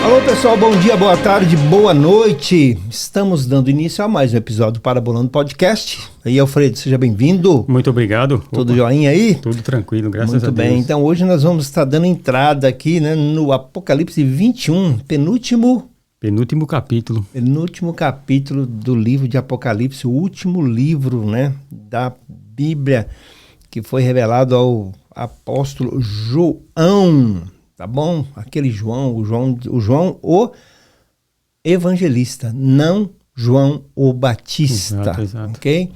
Alô pessoal, bom dia, boa tarde, boa noite. Estamos dando início a mais um episódio do Parabolando Podcast. Aí, Alfredo, seja bem-vindo. Muito obrigado. Tudo joinha aí? Tudo tranquilo, graças a Deus. Muito bem, então hoje nós vamos estar dando entrada aqui, né, no Apocalipse 21, penúltimo capítulo. Penúltimo capítulo do livro de Apocalipse, o último livro, né, da Bíblia que foi revelado ao apóstolo João. Tá bom? Aquele João, o evangelista, não João o Batista. Exato. Ok?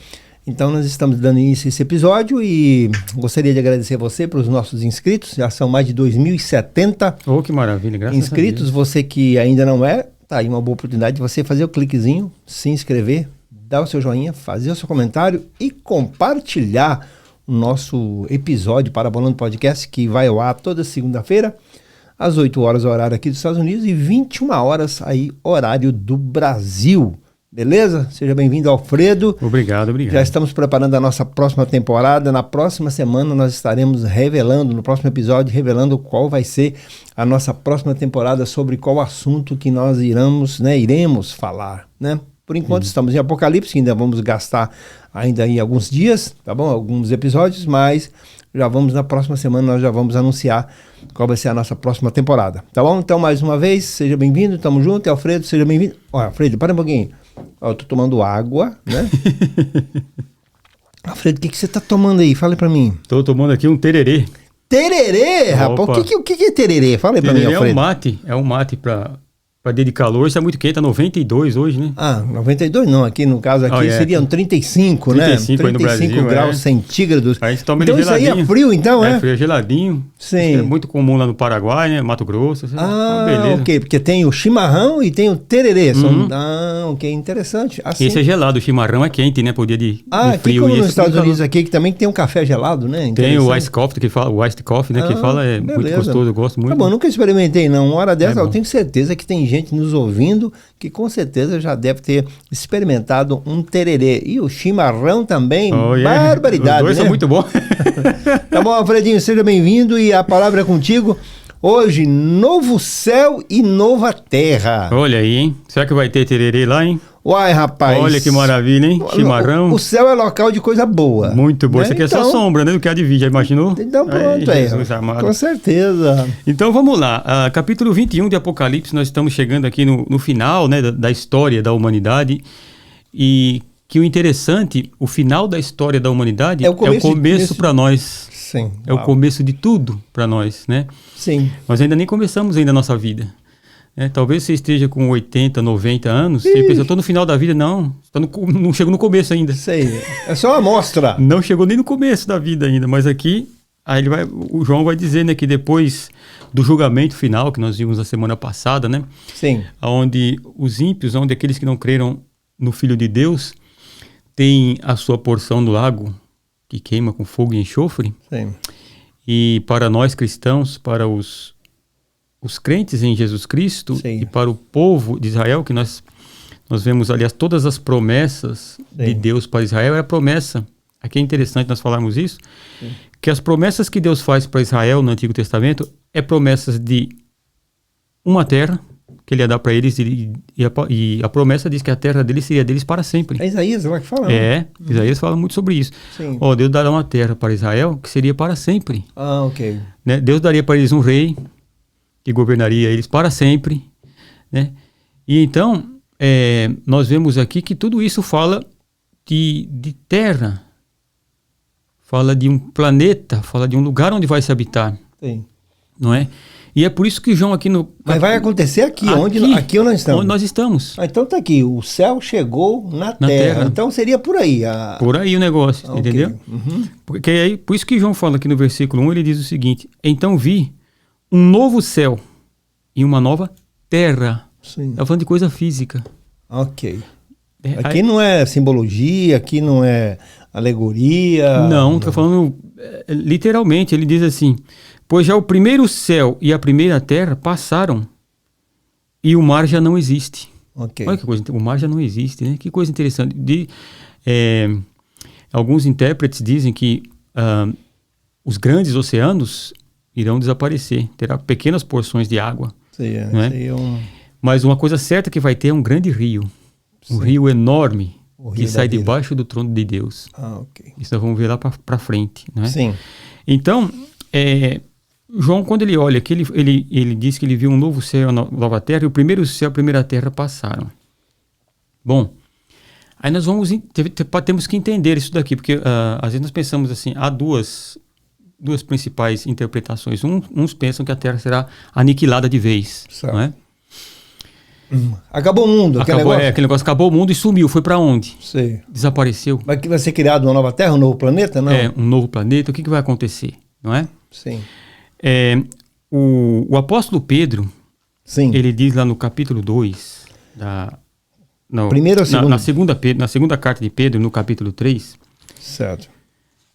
Então nós estamos dando início a esse episódio e gostaria de agradecer a você pelos nossos inscritos. Já são mais de 2.070 Oh, que maravilha, graças inscritos. a Deus. Você que ainda não é, tá aí uma boa oportunidade de você fazer o cliquezinho, se inscrever, dar o seu joinha, fazer o seu comentário e compartilhar o nosso episódio Parabolando Podcast, que vai ao ar toda segunda-feira, às 8 horas, horário aqui dos Estados Unidos, e 21 horas aí, horário do Brasil. Beleza? Seja bem-vindo, Alfredo. Obrigado. Já estamos preparando a nossa próxima temporada. Na próxima semana nós estaremos revelando, no próximo episódio, revelando qual vai ser a nossa próxima temporada, sobre qual assunto que nós iremos falar, né? Por enquanto estamos em Apocalipse, ainda vamos gastar ainda aí alguns dias, tá bom? Alguns episódios, mas já vamos na próxima semana, nós já vamos anunciar qual vai ser a nossa próxima temporada, tá bom? Então, mais uma vez, seja bem-vindo, tamo junto. E Alfredo, seja bem-vindo. Ó, Alfredo, para um pouquinho. Ó, eu tô tomando água, né? Alfredo, o que você tá tomando aí? Fala aí pra mim. Tô tomando aqui um tererê. Tererê, rapaz? O que é tererê? Fala aí pra mim, Alfredo. É um mate pra dia de calor. Isso é muito quente, tá 92 hoje, né? Ah, 92 não, aqui no caso aqui seriam 35, né? 35 aí no Brasil, graus centígrados. Aí a gente toma então ele geladinho. Isso aí é frio então, É frio, é geladinho. Sim. É muito comum lá no Paraguai, né? Mato Grosso. Beleza. Ok, porque tem o chimarrão e tem o tererê. Ok, interessante. Assim. Esse é gelado, o chimarrão é quente, né? Por dia de aqui frio. Como nos Estados Unidos aqui, que também tem um café gelado, né? Tem o Ice Coffee, o Iced Coffee, né? Que fala, beleza. Muito gostoso, eu gosto muito. Tá bom, nunca experimentei não. Uma hora dessa eu tenho certeza que tem gente nos ouvindo que com certeza já deve ter experimentado um tererê. E o chimarrão também, barbaridade, Os dois são muito bons. Tá bom, Alfredinho, seja bem-vindo e a palavra é contigo. Hoje, novo céu e nova terra. Olha aí, hein? Será que vai ter tererê lá, hein? Uai, rapaz. Olha que maravilha, hein? Chimarrão. O céu é local de coisa boa. Muito boa. Né? Isso aqui é só sombra, né? Do que há de vir, já imaginou? Então pronto, com certeza. Então vamos lá. Capítulo 21 de Apocalipse, nós estamos chegando aqui no final, né, da história da humanidade. E que o interessante, o final da história da humanidade é o começo para nós. Sim. É o começo de tudo para nós, né? Sim. Nós ainda nem começamos ainda a nossa vida. Talvez você esteja com 80, 90 anos, e pensa, eu estou no final da vida. Não, não chegou no começo ainda. Sei, é só uma amostra. Não chegou nem no começo da vida ainda, mas aqui, o João vai dizer, né, que depois do julgamento final, que nós vimos na semana passada, né? Sim. Onde os ímpios, onde aqueles que não creram no Filho de Deus, têm a sua porção no lago, que queima com fogo e enxofre. Sim. E para nós cristãos, para os crentes em Jesus Cristo, sim, e para o povo de Israel, que nós vemos, aliás, todas as promessas, sim, de Deus para Israel, é a promessa. Aqui é interessante nós falarmos isso, sim, que as promessas que Deus faz para Israel no Antigo Testamento é promessas de uma terra que ele ia dar para eles, e a promessa diz que a terra deles seria deles para sempre. É Isaías lá que fala. Isaías fala muito sobre isso. Sim. Deus dará uma terra para Israel que seria para sempre. Ok. Né? Deus daria para eles um rei que governaria eles para sempre, né? E então, nós vemos aqui que tudo isso fala de terra, fala de um planeta, fala de um lugar onde vai se habitar. Sim. Não é? E é por isso que João aqui no... Mas vai acontecer aqui onde nós estamos. Onde nós estamos. Então tá aqui, o céu chegou na terra. Então seria por aí. Por aí o negócio, okay, entendeu? Uhum. Porque aí, por isso que João fala aqui no versículo 1, ele diz o seguinte: então vi um novo céu e uma nova terra. Sim. Está falando de coisa física. Ok. Aqui não é simbologia, aqui não é alegoria. Não, está falando literalmente. Ele diz assim: pois já o primeiro céu e a primeira terra passaram e o mar já não existe. Okay. Olha que coisa, o mar já não existe, né? Que coisa interessante. Alguns intérpretes dizem que os grandes oceanos irão desaparecer, terá pequenas porções de água. Sim, não é? Mas uma coisa certa que vai ter é um grande rio, um rio enorme, que sai debaixo do trono de Deus. Okay. Isso nós vamos ver lá para frente. Não é? Sim. Então, João, quando ele olha aqui, ele diz que ele viu um novo céu e uma nova terra, e o primeiro céu e a primeira terra passaram. Bom, aí nós temos que entender isso daqui, porque às vezes nós pensamos assim, há duas principais interpretações. Uns pensam que a Terra será aniquilada de vez. Não é? Acabou o mundo. Aquele negócio acabou o mundo e sumiu. Foi para onde? Sim. Desapareceu. Mas que vai ser criado uma nova Terra, um novo planeta? Não? Um novo planeta. O que vai acontecer? Não é? Sim. O apóstolo Pedro, sim, ele diz lá no capítulo 2, na segunda carta de Pedro, no capítulo 3, certo.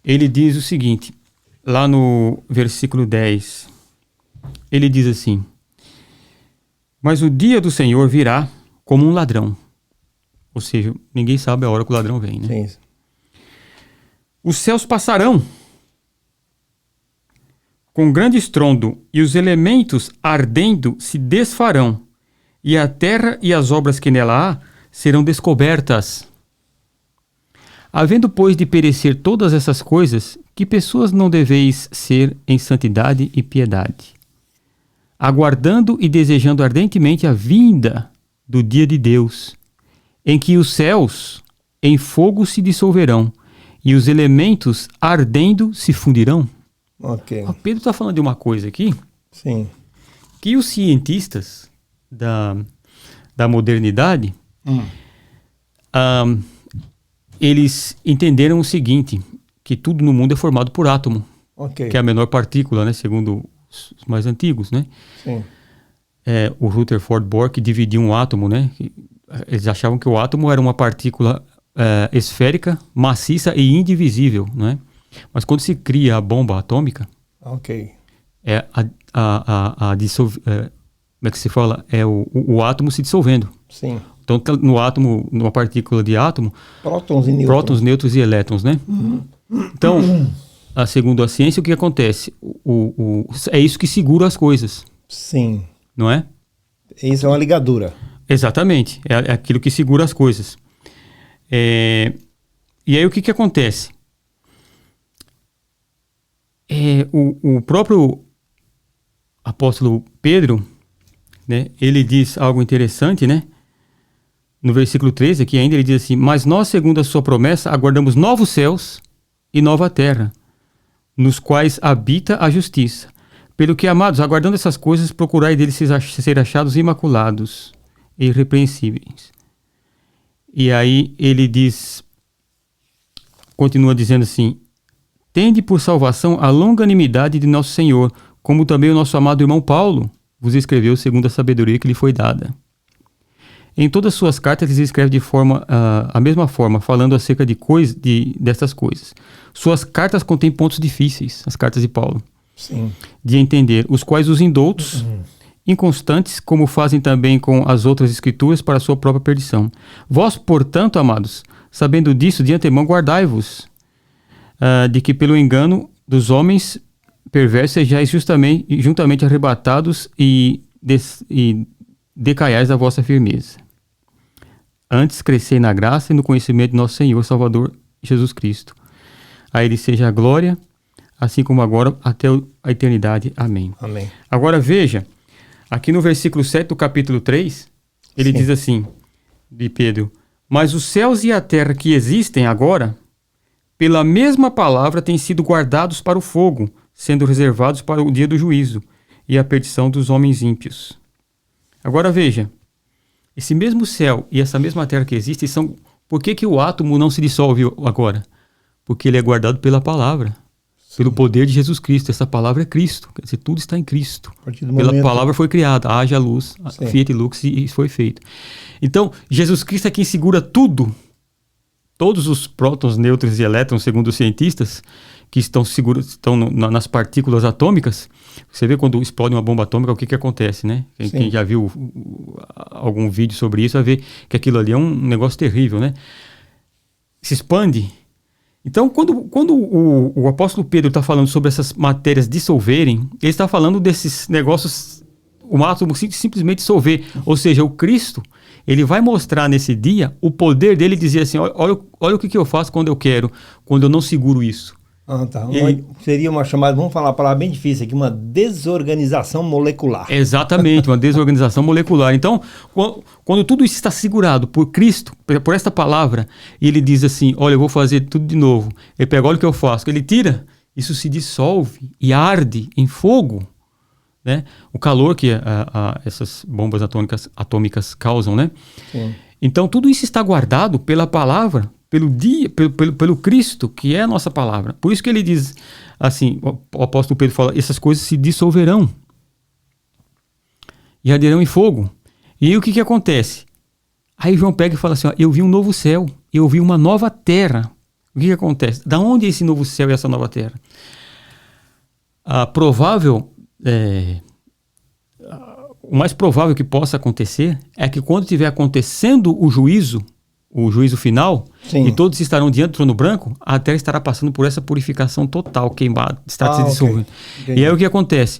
Ele diz o seguinte, lá no versículo 10, ele diz assim: mas o dia do Senhor virá como um ladrão. Ou seja, ninguém sabe a hora que o ladrão vem, né? Sim. Os céus passarão com grande estrondo, e os elementos ardendo se desfarão, e a terra e as obras que nela há serão descobertas. Havendo, pois, de perecer todas essas coisas, que pessoas não deveis ser em santidade e piedade, aguardando e desejando ardentemente a vinda do dia de Deus, em que os céus em fogo se dissolverão, e os elementos ardendo se fundirão. Okay. O Pedro está falando de uma coisa aqui, sim, que os cientistas da modernidade, eles entenderam o seguinte, que tudo no mundo é formado por átomo, que é a menor partícula, né, segundo os mais antigos, né? Sim. O Rutherford Bohr dividiu um átomo, né? Eles achavam que o átomo era uma partícula esférica, maciça e indivisível, né? Mas quando se cria a bomba atômica, como é que se fala? É o átomo se dissolvendo. Sim. Então, no átomo, numa partícula de átomo, prótons, nêutrons e elétrons, né? Então, segundo a ciência, o que acontece? É isso que segura as coisas. Sim. Não é? Isso é uma ligadura. Exatamente. É aquilo que segura as coisas. E aí o que acontece? O próprio apóstolo Pedro, né, ele diz algo interessante, né? No versículo 13 aqui ainda ele diz assim: mas nós, segundo a sua promessa, aguardamos novos céus e nova terra, nos quais habita a justiça. Pelo que, amados, aguardando essas coisas, procurai deles ser achados imaculados e irrepreensíveis. E aí ele diz, continua dizendo assim: tende por salvação a longanimidade de nosso Senhor, como também o nosso amado irmão Paulo vos escreveu segundo a sabedoria que lhe foi dada. Em todas as suas cartas ele escreve de a mesma forma, falando acerca dessas coisas. Suas cartas contêm pontos difíceis, as cartas de Paulo, sim, de entender, os quais os indoutos, inconstantes, como fazem também com as outras escrituras, para a sua própria perdição. Vós, portanto, amados, sabendo disso, de antemão guardai-vos, de que pelo engano dos homens perversos sejais juntamente arrebatados e decaiais da vossa firmeza. Antes crescei na graça e no conhecimento de nosso Senhor Salvador Jesus Cristo. A Ele seja a glória, assim como agora, até a eternidade. Amém. Amém. Agora veja, aqui no versículo 7 do capítulo 3, ele diz assim, de Pedro: mas os céus e a terra que existem agora, pela mesma palavra, têm sido guardados para o fogo, sendo reservados para o dia do juízo e a perdição dos homens ímpios. Agora veja, esse mesmo céu e essa mesma terra que existem são... Por que o átomo não se dissolve agora? Porque ele é guardado pela palavra, pelo poder de Jesus Cristo. Essa palavra é Cristo, quer dizer, tudo está em Cristo. Pela palavra foi criada, haja luz, fiat lux, e isso foi feito. Então, Jesus Cristo é quem segura tudo. Todos os prótons, nêutrons e elétrons, segundo os cientistas, que estão nas partículas atômicas. Você vê quando explode uma bomba atômica, o que acontece, né? Quem já viu algum vídeo sobre isso vai ver que aquilo ali é um negócio terrível, né? Se expande. Então, quando o apóstolo Pedro está falando sobre essas matérias dissolverem, ele está falando desses negócios, o átomo simplesmente dissolver. Ou seja, o Cristo, ele vai mostrar nesse dia o poder dele e dizer assim, olha o que eu faço quando eu quero, quando eu não seguro isso. Tá. Seria uma chamada, vamos falar uma palavra bem difícil aqui, uma desorganização molecular. Exatamente, uma desorganização molecular. Então, quando tudo isso está segurado por Cristo, por esta palavra, e ele diz assim, olha, eu vou fazer tudo de novo. Ele pega, olha o que eu faço. Ele tira, isso se dissolve e arde em fogo. Né? O calor que essas bombas atômicas causam, né? Sim. Então, tudo isso está guardado pela palavra, pelo Cristo, que é a nossa palavra. Por isso que ele diz assim, o apóstolo Pedro fala, essas coisas se dissolverão e arderão em fogo. E aí o que acontece? Aí João pega e fala assim, ó, eu vi um novo céu, eu vi uma nova terra. O que acontece? Da onde é esse novo céu e essa nova terra? O mais provável que possa acontecer é que quando estiver acontecendo o juízo final, sim, e todos estarão diante do trono branco, a terra estará passando por essa purificação total, queimada, está se dissolvendo. Okay. E aí o que acontece?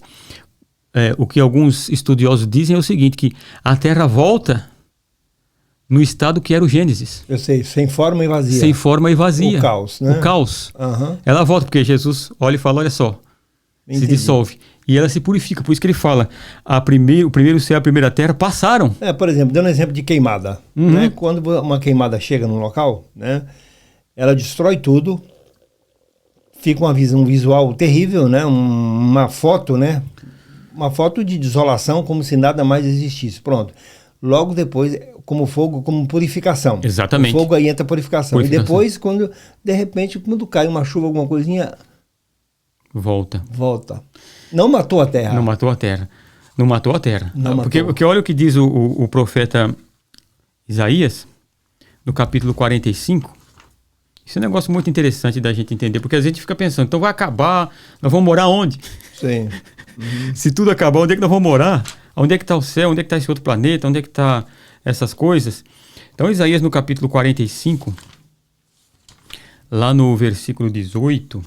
O que alguns estudiosos dizem é o seguinte, que a terra volta no estado que era o Gênesis. Eu sei, sem forma e vazia. Sem forma e vazia. O caos, né? O caos. Uhum. Ela volta, porque Jesus olha e fala, olha só, Entendi. se dissolve. E ela se purifica. Por isso que ele fala, o primeiro céu e a primeira terra passaram. Por exemplo, dando um exemplo de queimada. Uhum. Né? Quando uma queimada chega no local, né? Ela destrói tudo, fica um visual terrível, né? Uma foto, né? Uma foto de desolação, como se nada mais existisse. Pronto. Logo depois, como fogo, como purificação. Exatamente. O fogo aí entra a purificação. E depois, de repente, quando cai uma chuva, alguma coisinha... Volta. Não matou a terra. Não matou a terra. Não porque olha o que diz o profeta Isaías, no capítulo 45. Isso é um negócio muito interessante da gente entender, porque a gente fica pensando, então vai acabar, nós vamos morar onde? Sim. Uhum. Se tudo acabar, onde é que nós vamos morar? Onde é que está o céu? Onde é que está esse outro planeta? Onde é que está essas coisas? Então, Isaías, no capítulo 45, lá no versículo 18...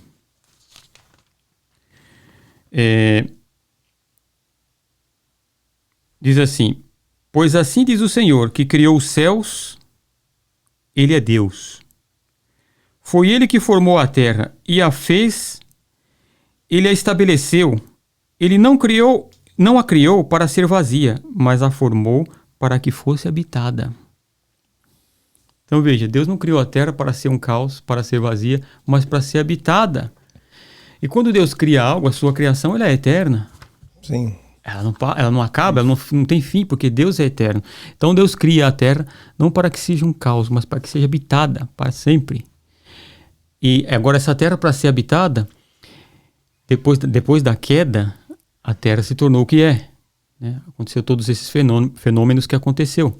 diz assim, pois assim diz o Senhor, que criou os céus, Ele é Deus. Foi Ele que formou a terra e a fez, Ele a estabeleceu. Ele não a criou para ser vazia, mas a formou para que fosse habitada. Então veja, Deus não criou a terra para ser um caos, para ser vazia, mas para ser habitada. E quando Deus cria algo, a sua criação ela é eterna. Sim. Ela não acaba, ela não tem fim, porque Deus é eterno. Então Deus cria a terra não para que seja um caos, mas para que seja habitada para sempre. E agora essa terra, para ser habitada, depois da queda, a terra se tornou o que é. Né? Aconteceu todos esses fenômenos que aconteceu.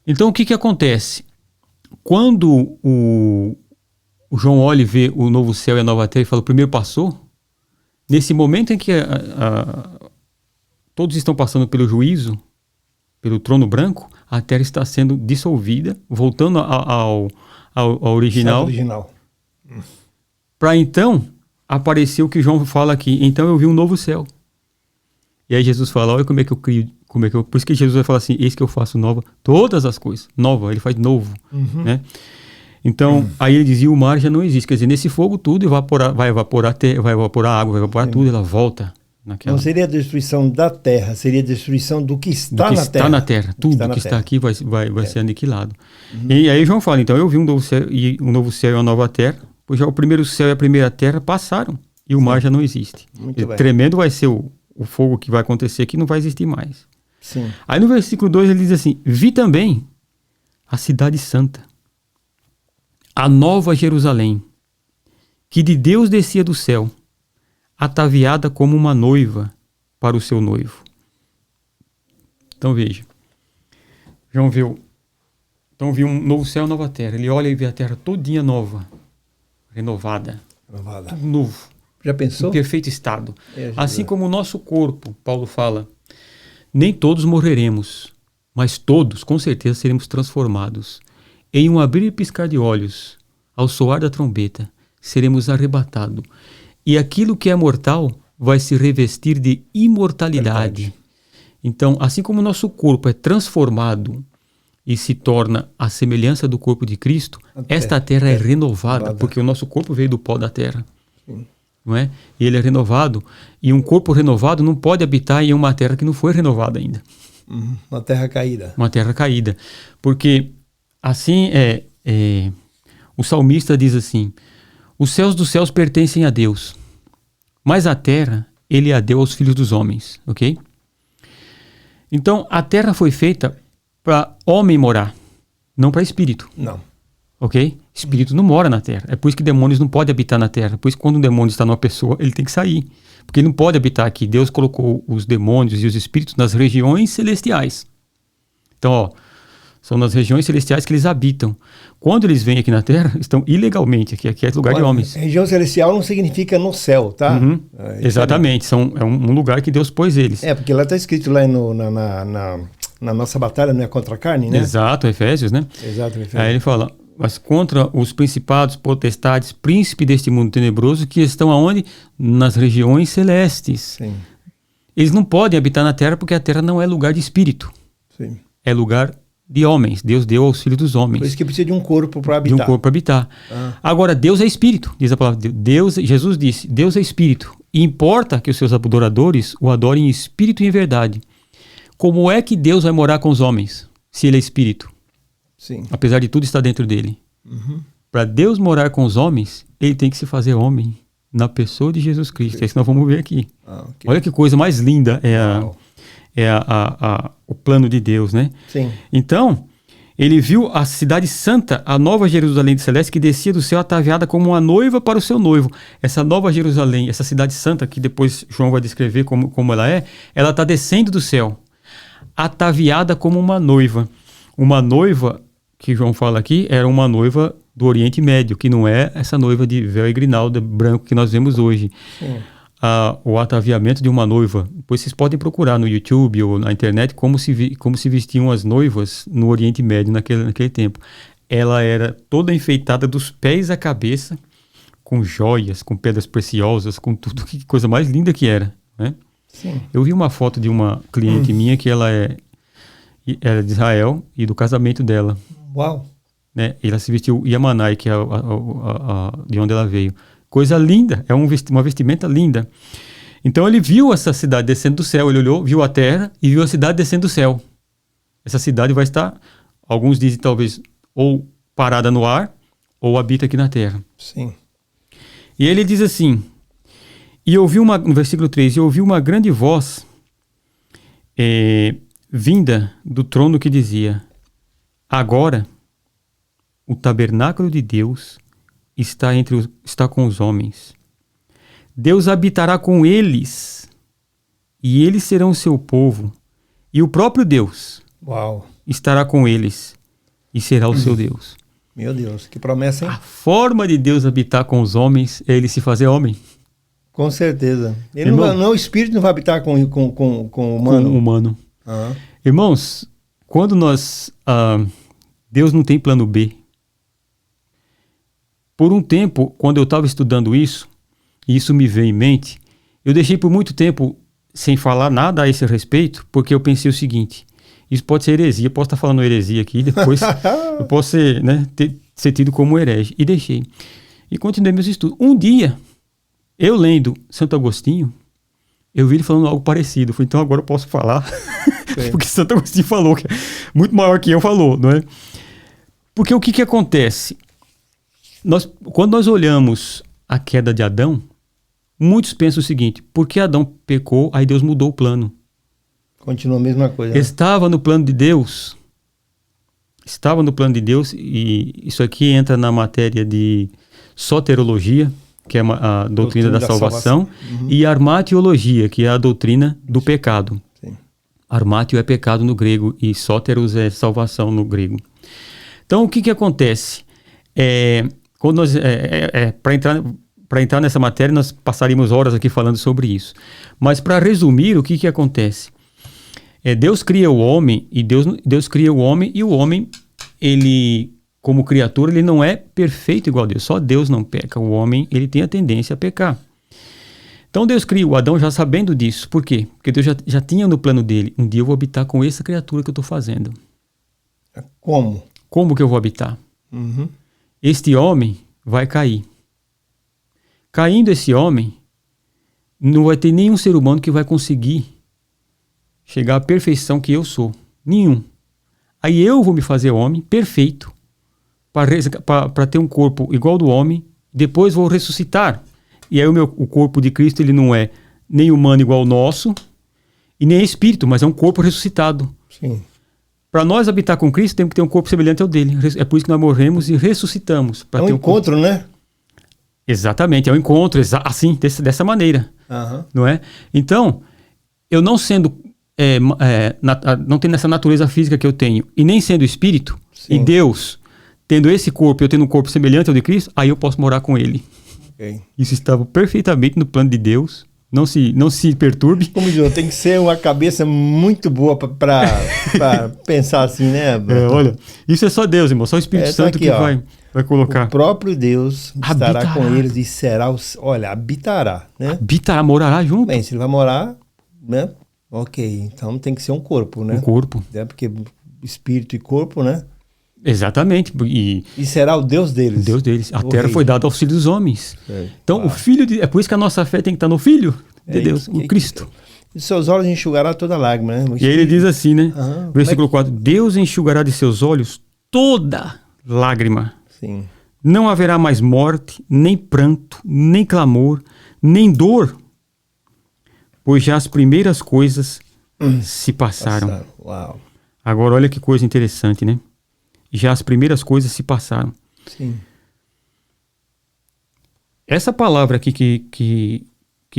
Então o que acontece? Quando o João olha e vê o novo céu e a nova terra e fala, o primeiro passou. Nesse momento em que todos estão passando pelo juízo, pelo trono branco, a terra está sendo dissolvida, voltando ao original. Para então aparecer o que João fala aqui. Então eu vi um novo céu. E aí Jesus fala, olha como é que eu crio. Por isso que Jesus vai falar assim, eis que eu faço nova todas as coisas. Nova, ele faz novo. Uhum. Né? Então, aí ele dizia, o mar já não existe. Quer dizer, nesse fogo tudo vai evaporar água, vai evaporar tudo, ela volta. Não seria a destruição da terra, seria a destruição do que está na terra. Está na terra. Tudo que está aqui vai ser aniquilado. Uhum. E aí João fala, então eu vi um novo céu e uma nova terra, pois já o primeiro céu e a primeira terra passaram, e o mar já não existe. Tremendo vai ser o fogo que vai acontecer, que não vai existir mais. Sim. Aí no versículo 2 ele diz assim, vi também a cidade santa, a nova Jerusalém, que de Deus descia do céu, ataviada como uma noiva para o seu noivo. Então veja, João viu um novo céu e nova terra. Ele olha e vê a terra todinha nova, renovada. Tudo novo. Já pensou? Em perfeito estado. Assim como o nosso corpo, Paulo fala, nem todos morreremos, mas todos, com certeza, seremos transformados. Em um abrir e piscar de olhos, ao soar da trombeta, seremos arrebatados. E aquilo que é mortal vai se revestir de imortalidade. Verdade. Então, assim como o nosso corpo é transformado e se torna a semelhança do corpo de Cristo, esta terra é renovada, porque o nosso corpo veio do pó da terra. Sim. Não é? E ele é renovado, e um corpo renovado não pode habitar em uma terra que não foi renovada ainda. Uma terra caída. Uma terra caída. Porque assim o salmista diz assim: os céus dos céus pertencem a Deus, mas a terra ele a deu aos filhos dos homens, ok? Então a terra foi feita para homem morar, não para espírito. Não. Ok? Espírito não mora na terra. É por isso que demônios não podem habitar na terra. Por isso que quando um demônio está numa pessoa, ele tem que sair. Porque ele não pode habitar aqui. Deus colocou os demônios e os espíritos nas regiões celestiais. Então, são nas regiões celestiais que eles habitam. Quando eles vêm aqui na terra, estão ilegalmente. Aqui é lugar de homens. Região celestial não significa no céu, tá? Exatamente. É um lugar que Deus pôs eles. Porque lá está escrito lá na nossa batalha, não é contra a carne, né? Exato, Efésios, né? Exato, Efésios. Aí ele fala: mas contra os principados, potestades, príncipes deste mundo tenebroso que estão aonde? Nas regiões celestes. Sim. Eles não podem habitar na terra porque a terra não é lugar de espírito. Sim. É lugar de homens. Deus deu aos filhos dos homens. Por isso que precisa de um corpo para habitar. De um corpo para habitar. Agora, Deus é espírito, diz a palavra. Jesus disse, Deus é espírito. E importa que os seus adoradores o adorem em espírito e em verdade. Como é que Deus vai morar com os homens se ele é espírito? Sim. Apesar de tudo estar dentro dele. Para Deus morar com os homens, ele tem que se fazer homem na pessoa de Jesus Cristo. É isso que nós vamos ver aqui. Okay. Olha que coisa mais linda o plano de Deus, né? Sim. Então, ele viu a cidade santa, a nova Jerusalém celeste, que descia do céu ataviada como uma noiva para o seu noivo. Essa nova Jerusalém, essa cidade santa, que depois João vai descrever como ela está descendo do céu, ataviada como uma noiva. Uma noiva que João fala aqui era uma noiva do Oriente Médio, que não é essa noiva de véu e grinalda branco que nós vemos hoje. O ataviamento de uma noiva. Depois vocês podem procurar no YouTube ou na internet como se vestiam as noivas no Oriente Médio naquele tempo. Ela era toda enfeitada dos pés à cabeça, com joias, com pedras preciosas, com tudo. Que coisa mais linda que era, né? Sim. Eu vi uma foto de uma cliente minha que ela era de Israel e do casamento dela. Uau! Né? Ela se vestiu Yamanai, que é de onde ela veio. Coisa linda, é uma vestimenta linda. Então ele viu essa cidade descendo do céu, ele olhou, viu a terra e viu a cidade descendo do céu. Essa cidade vai estar, alguns dizem talvez, ou parada no ar, ou habita aqui na terra. Sim. E ele diz assim, no versículo 3, e ouvi uma grande voz vinda do trono que dizia: agora o tabernáculo de Deus está com os homens. Deus habitará com eles, e eles serão o seu povo, e o próprio Deus estará com eles, e será o seu Deus. Meu Deus, que promessa, hein? A forma de Deus habitar com os homens é ele se fazer homem. Com certeza. Ele o espírito não vai habitar com o humano? Com o humano. Irmãos, quando Deus não tem plano B. Por um tempo, quando eu estava estudando isso, e isso me veio em mente, eu deixei por muito tempo sem falar nada a esse respeito, porque eu pensei o seguinte: isso pode ser heresia, eu posso estar falando heresia aqui, depois eu posso ser tido como herege. E deixei. E continuei meus estudos. Um dia, eu lendo Santo Agostinho, eu vi ele falando algo parecido. Eu falei, então agora eu posso falar. Porque Santo Agostinho falou, que é muito maior que eu falou, não é? Porque o que acontece? Quando nós olhamos a queda de Adão, muitos pensam o seguinte: porque Adão pecou, aí Deus mudou o plano. Continua a mesma coisa. Estava no plano de Deus. Estava no plano de Deus, e isso aqui entra na matéria de soterologia, que é a doutrina da salvação. E armatiologia, que é a doutrina do pecado. Sim. Armatio é pecado no grego e soteros é salvação no grego. Então, o que acontece? Quando nós, para entrar, Para entrar nessa matéria, nós passaríamos horas aqui falando sobre isso. Mas para resumir, o que acontece? Deus cria o homem, e Deus cria o homem, e o homem, ele, como criatura, ele não é perfeito igual a Deus. Só Deus não peca. O homem, ele tem a tendência a pecar. Então Deus cria o Adão já sabendo disso. Por quê? Porque Deus já tinha no plano dele, um dia eu vou habitar com essa criatura que eu estou fazendo. Como? Como que eu vou habitar? Uhum. Este homem vai cair. Caindo esse homem, não vai ter nenhum ser humano que vai conseguir chegar à perfeição que eu sou. Nenhum. Aí eu vou me fazer homem perfeito para ter um corpo igual ao do homem. Depois vou ressuscitar. E aí o corpo de Cristo ele não é nem humano igual ao nosso e nem espírito, mas é um corpo ressuscitado. Sim. Para nós habitar com Cristo, temos que ter um corpo semelhante ao dele. É por isso que nós morremos e ressuscitamos. É um encontro, né? Exatamente, é um encontro, assim, dessa maneira. Uhum. Não é? Então, eu não sendo, não tendo essa natureza física que eu tenho, e nem sendo espírito, sim, e Deus tendo esse corpo, eu tendo um corpo semelhante ao de Cristo, aí eu posso morar com ele. Okay. Isso estava perfeitamente no plano de Deus. Não se perturbe. Como diz, tem que ser uma cabeça muito boa para pensar assim, né? Olha, isso é só Deus, irmão. Só o Espírito Santo aqui, que vai colocar. O próprio Deus estará com eles e será, habitará, né? Habitará, morará junto. Bem, se ele vai morar, né? Ok, então tem que ser um corpo, né? Um corpo. Porque espírito e corpo, né? Exatamente. E será o Deus deles. O Deus deles. A terra foi dada aos filhos dos homens. Então, o Filho é por isso que a nossa fé tem que estar no Filho de Deus, o Cristo. E seus olhos enxugará toda lágrima, né? E aí ele diz assim, né? Versículo 4. Deus enxugará de seus olhos toda lágrima. Sim. Não haverá mais morte, nem pranto, nem clamor, nem dor, pois já as primeiras coisas se passaram. Uau. Agora, olha que coisa interessante, né? Já as primeiras coisas se passaram. Sim. Essa palavra aqui que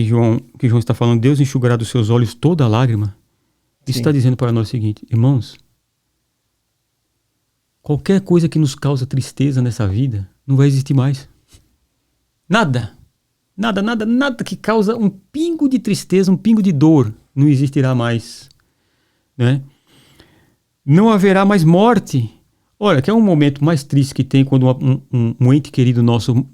João está falando, Deus enxugará dos seus olhos toda a lágrima, isso está dizendo para nós o seguinte, irmãos, qualquer coisa que nos causa tristeza nessa vida, não vai existir mais. Nada que causa um pingo de tristeza, um pingo de dor, não existirá mais. Né? Não haverá mais morte. Olha, que é um momento mais triste que tem quando um ente querido nosso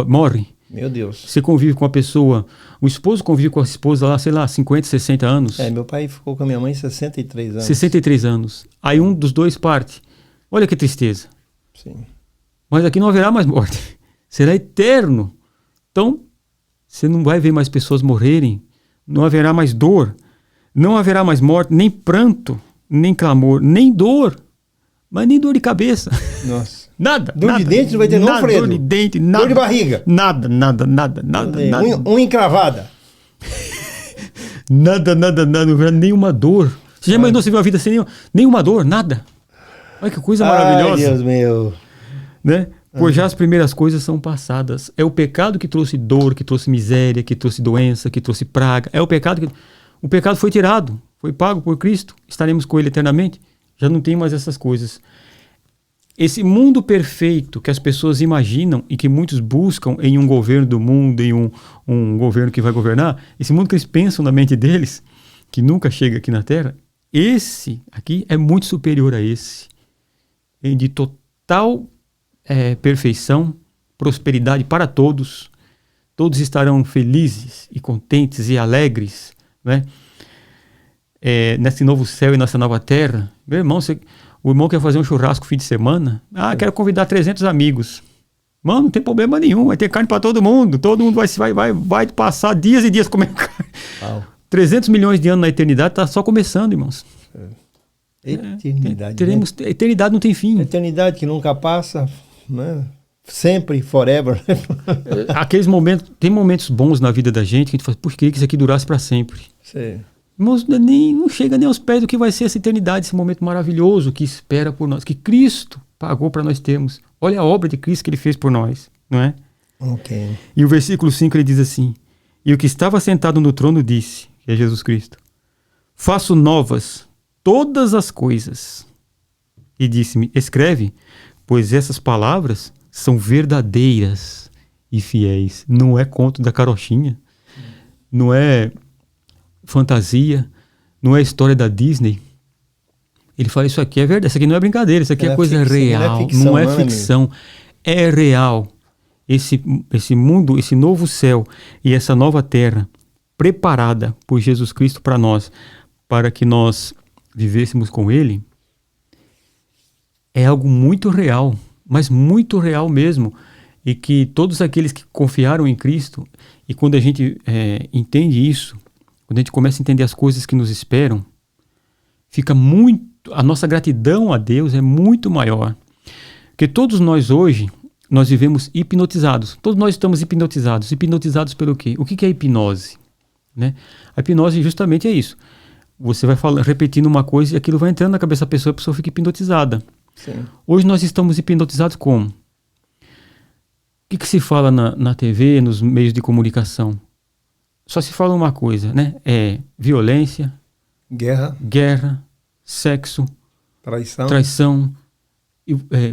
morre. Meu Deus. Você convive com a pessoa, o esposo convive com a esposa lá, sei lá, 50, 60 anos. Meu pai ficou com a minha mãe 63 anos. 63 anos. Aí um dos dois parte. Olha que tristeza. Sim. Mas aqui não haverá mais morte. Será eterno. Então, você não vai ver mais pessoas morrerem. Não haverá mais dor. Não haverá mais morte, nem pranto, nem clamor, nem dor. Mas nem dor de cabeça. Nossa. Nada. Dor de dente não vai ter não, Fredo? Dor de dente, nada. Dor de barriga? Nada. Unha encravada? Nada. Não haverá nenhuma dor. Você já imaginou você viu a vida sem nenhuma dor? Nada. Olha que coisa maravilhosa. Ai, Deus meu. Né? Pois já as primeiras coisas são passadas. É o pecado que trouxe dor, que trouxe miséria, que trouxe doença, que trouxe praga. É o pecado que... O pecado foi tirado, foi pago por Cristo. Estaremos com Ele eternamente. Já não tem mais essas coisas. Esse mundo perfeito que as pessoas imaginam e que muitos buscam em um governo do mundo, em um governo que vai governar, esse mundo que eles pensam na mente deles, que nunca chega aqui na Terra, esse aqui é muito superior a esse. De total perfeição, prosperidade para todos. Todos estarão felizes e contentes e alegres, né? Nesse novo céu e nessa nova terra. Meu irmão, o irmão quer fazer um churrasco fim de semana. Quero convidar 300 amigos. Mano, não tem problema nenhum, vai ter carne para todo mundo vai passar dias e dias comendo carne. Uau. 300 milhões de anos na eternidade está só começando, irmãos. Eternidade. Eternidade não tem fim. Eternidade que nunca passa, né? Sempre, forever. Aqueles momentos, tem momentos bons na vida da gente que a gente fala, puxa, queria que isso aqui durasse para sempre. Sim. Irmãos, não chega nem aos pés do que vai ser essa eternidade, esse momento maravilhoso que espera por nós, que Cristo pagou para nós termos. Olha a obra de Cristo que Ele fez por nós, não é? Ok. E o versículo 5 ele diz assim, e o que estava sentado no trono disse, que é Jesus Cristo, faço novas todas as coisas. E disse-me, escreve, pois essas palavras são verdadeiras e fiéis. Não é conto da carochinha, não é fantasia, não é história da Disney. Ele fala, isso aqui é verdade, isso aqui não é brincadeira, isso aqui é coisa real, não é ficção, é real. Esse mundo, esse novo céu e essa nova terra preparada por Jesus Cristo para nós, para que nós vivêssemos com Ele, é algo muito real, mas muito real mesmo, e que todos aqueles que confiaram em Cristo, e quando a gente entende isso, quando a gente começa a entender as coisas que nos esperam, a nossa gratidão a Deus é muito maior. Porque todos nós hoje, nós vivemos hipnotizados. Todos nós estamos hipnotizados. Hipnotizados pelo quê? O que é hipnose? Né? A hipnose justamente é isso. Você vai repetindo uma coisa e aquilo vai entrando na cabeça da pessoa, a pessoa fica hipnotizada. Sim. Hoje nós estamos hipnotizados como? O que se fala na TV, nos meios de comunicação? Só se fala uma coisa, né? É violência, guerra, sexo, traição,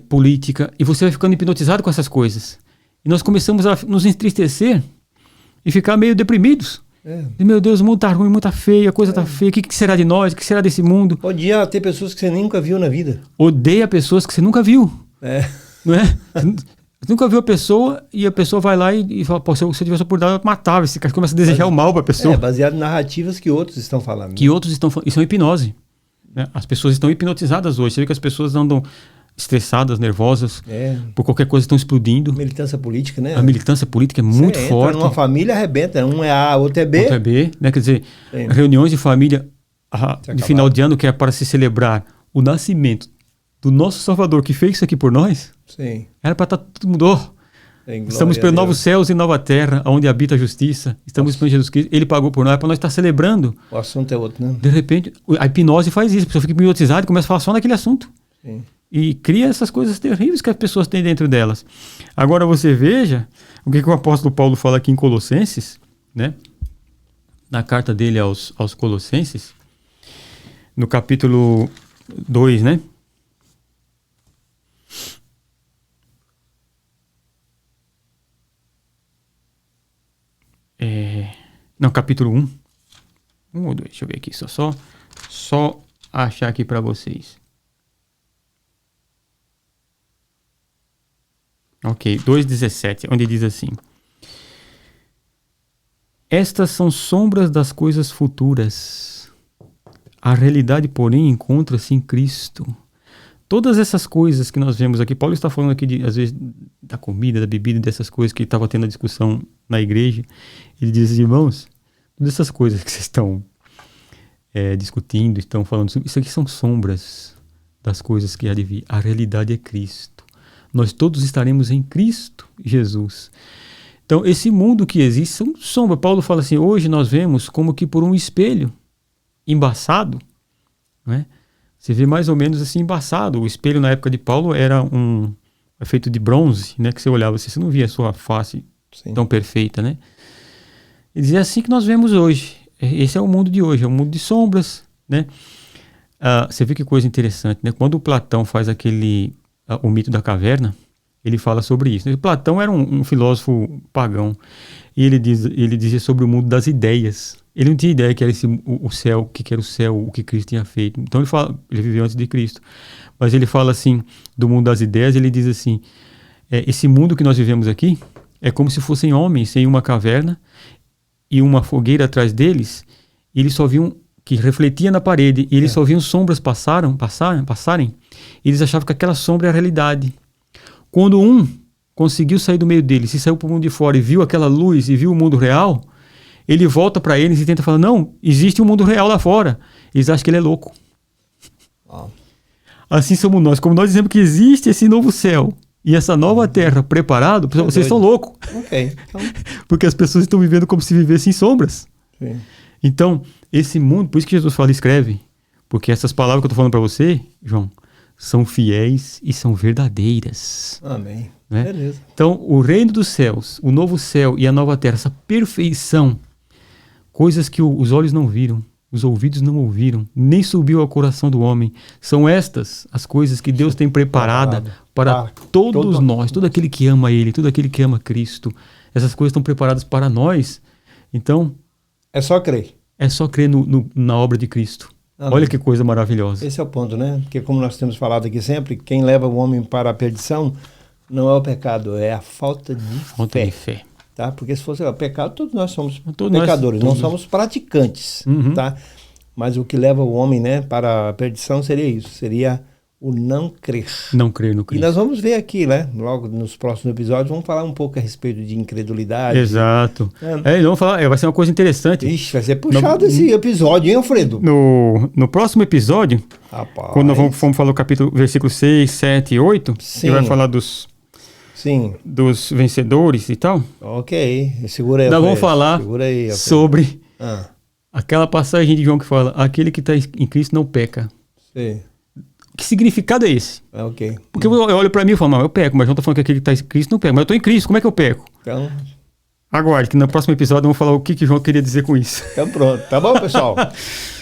política. E você vai ficando hipnotizado com essas coisas. E nós começamos a nos entristecer e ficar meio deprimidos. E, meu Deus, o mundo tá ruim, o mundo tá feio, a coisa tá feia. O que será de nós? O que será desse mundo? Podia ter pessoas que você nunca viu na vida. Odeia pessoas que você nunca viu. Não é? Você nunca viu a pessoa e a pessoa vai lá e fala, pô, se eu tivesse oportunidade, eu matava. Esse cara começa a desejar o mal pra pessoa. Baseado em narrativas que outros estão falando. Que outros estão falando. Isso é hipnose. Né? As pessoas estão hipnotizadas hoje. Você vê que as pessoas andam estressadas, nervosas, por qualquer coisa estão explodindo. Militância política, né? A militância política é muito forte. Numa família arrebenta, um é A, outro é B. Outro é B, né? Quer dizer, reuniões de família de final de ano que é para se celebrar o nascimento do nosso Salvador que fez isso aqui por nós. Sim. Era para estar todo mundo. Estamos esperando novos céus e nova terra, onde habita a justiça. Estamos esperando Jesus Cristo. Ele pagou por nós, é para nós estar celebrando. O assunto é outro, né? De repente, a hipnose faz isso. A pessoa fica hipnotizada e começa a falar só naquele assunto. Sim. E cria essas coisas terríveis que as pessoas têm dentro delas. Agora você veja o que o apóstolo Paulo fala aqui em Colossenses, né? Na carta dele aos Colossenses, no capítulo 2, né? Não, capítulo 1. 1 ou 2, deixa eu ver aqui, só achar aqui para vocês. Ok, 2,17, onde diz assim: estas são sombras das coisas futuras. A realidade, porém, encontra-se em Cristo. Todas essas coisas que nós vemos aqui, Paulo está falando aqui, às vezes, da comida, da bebida, dessas coisas que estava tendo a discussão na igreja. Ele diz, irmãos, todas essas coisas que vocês estão discutindo, estão falando sobre, isso aqui são sombras das coisas que há de vir. A realidade é Cristo. Nós todos estaremos em Cristo Jesus. Então, esse mundo que existe são sombras. Paulo fala assim, hoje nós vemos como que por um espelho embaçado, não é? Você vê mais ou menos assim embaçado. O espelho na época de Paulo era feito de bronze, né? Que você olhava assim, você não via a sua face tão perfeita, né? Ele dizia, é assim que nós vemos hoje. Esse é o mundo de hoje, é um mundo de sombras, né? Você vê que coisa interessante, né? Quando o Platão faz o mito da caverna, ele fala sobre isso. Platão era um filósofo pagão e ele dizia sobre o mundo das ideias. Ele não tinha ideia que era o céu, o que era o céu, o que Cristo tinha feito. Então ele viveu antes de Cristo. Mas ele fala assim, do mundo das ideias, ele diz assim, esse mundo que nós vivemos aqui é como se fossem homens em uma caverna e uma fogueira atrás deles, e eles só viam, que refletia na parede, e eles só viam sombras passarem, e eles achavam que aquela sombra era a realidade. Quando um conseguiu sair do meio deles, se saiu para o mundo de fora e viu aquela luz e viu o mundo real, ele volta para eles e tenta falar, não, existe um mundo real lá fora. Eles acham que ele é louco. Wow. Assim somos nós. Como nós dizemos que existe esse novo céu e essa nova terra preparado, vocês estão loucos. Okay. Então... Porque as pessoas estão vivendo como se vivessem em sombras. Sim. Então, esse mundo, por isso que Jesus fala, escreve, porque essas palavras que eu estou falando para você, João, são fiéis e são verdadeiras. Amém. Né? Beleza. Então, o reino dos céus, o novo céu e a nova terra, essa perfeição, coisas que os olhos não viram, os ouvidos não ouviram, nem subiu ao coração do homem, são estas as coisas que Deus tem preparado para todos nós, todo aquele que ama Ele, todo aquele que ama Cristo. Essas coisas estão preparadas para nós. Então... é só crer. É só crer na obra de Cristo. Amém. Olha que coisa maravilhosa. Esse é o ponto, né? Porque como nós temos falado aqui sempre, quem leva o homem para a perdição não é o pecado, é a falta de fé. Tá? Porque se fosse o pecado, todos nós somos pecadores, não somos praticantes. Tá? Mas o que leva o homem, né, para a perdição seria isso, seria o não crer. Não crer no Cristo. E nós vamos ver aqui, né, logo nos próximos episódios, vamos falar um pouco a respeito de incredulidade. Exato. Vamos falar, vai ser uma coisa interessante. Ixi, vai ser puxado esse episódio, hein, Alfredo? No próximo episódio, rapaz, quando nós vamos falar o capítulo, versículo 6, 7 e 8, que vai falar dos vencedores e tal. Ok, segura aí. Nós vamos falar sobre aquela passagem de João que fala, aquele que está em Cristo não peca. Sim. Que significado é esse? Ok. Porque eu olho para mim e falo, não, eu peco, mas João está falando que aquele que está em Cristo não peca. Mas eu estou em Cristo, como é que eu peco? Então... aguarde, que no próximo episódio vamos falar o que João queria dizer com isso. Então pronto, tá bom, pessoal?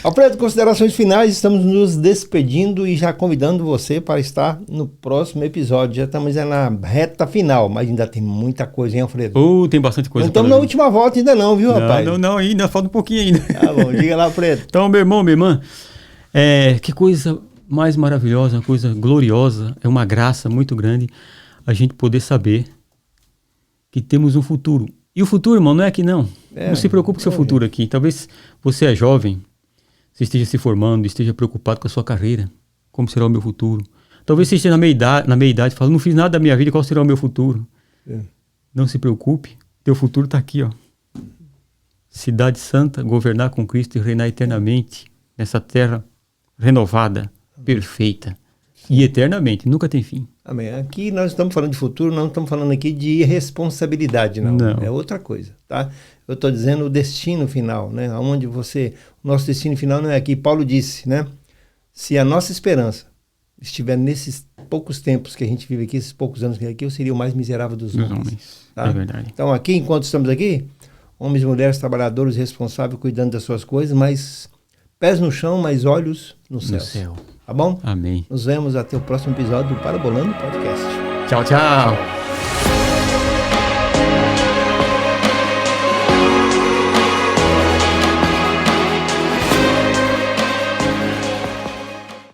Alfredo, considerações finais, estamos nos despedindo e já convidando você para estar no próximo episódio. Já estamos na reta final, mas ainda tem muita coisa, hein, Alfredo? Tem bastante coisa. Não estamos na última volta ainda não, viu, rapaz? Não, ainda falta um pouquinho ainda. Tá bom, diga lá, Alfredo. Então, meu irmão, minha irmã, que coisa mais maravilhosa, uma coisa gloriosa, é uma graça muito grande a gente poder saber que temos um futuro. E o futuro, irmão, não é aqui não. Não se preocupe com o seu futuro aqui. Talvez você é jovem, você esteja se formando, esteja preocupado com a sua carreira. Como será o meu futuro? Talvez você esteja na meia idade falando, não fiz nada da minha vida, qual será o meu futuro? Não se preocupe, teu futuro está aqui, ó. Cidade santa, governar com Cristo e reinar eternamente nessa terra renovada, perfeita. E eternamente, nunca tem fim. Amém. Aqui nós estamos falando de futuro, não estamos falando aqui de irresponsabilidade, não. É outra coisa, tá? Eu estou dizendo o destino final, né? Onde o nosso destino final não é aqui. Paulo disse, né? Se a nossa esperança estiver nesses poucos tempos que a gente vive aqui, esses poucos anos que aqui, eu seria o mais miserável dos homens. Tá? É verdade. Então aqui, enquanto estamos aqui, homens e mulheres, trabalhadores, responsáveis, cuidando das suas coisas, mas pés no chão, mas olhos no céu. Tá bom? Amém. Nos vemos até o próximo episódio do Parabolando Podcast. Tchau, tchau.